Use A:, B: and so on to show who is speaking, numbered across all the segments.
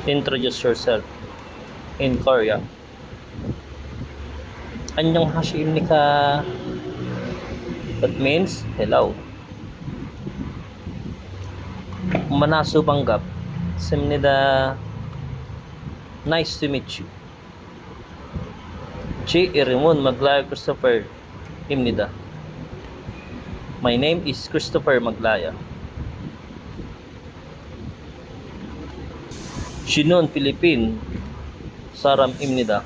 A: Introduce yourself in Korea. 안녕하십니까? That means hello. 만나서 반갑습니다. Nice to meet you. 제 이름은 Maglaya Christopher 입니다. My name is Christopher Maglaya. Shinon Philippine 사람입니다.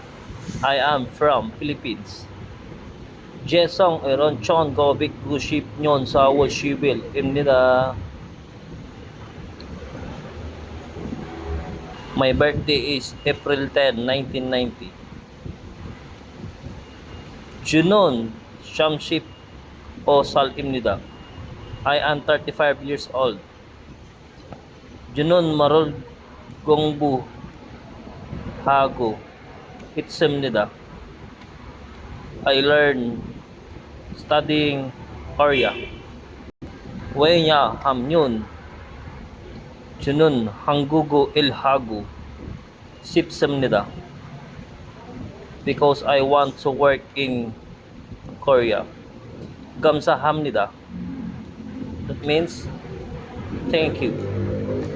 A: I am from Philippines. Jesong Eron Chon Gobik Guship Nyon sa Shibil입니다. My birthday is April 10, 1990. Junon Shamship Osal입니다. I am 35 years old. Junon Marol Gongbu Hago Itsemnida. I learn studying Korea. Wenya Hamyun Junun Hangugo Ilhagu Sipsemnida. Because I want to work in Korea. Gamsahamnida. That means thank you.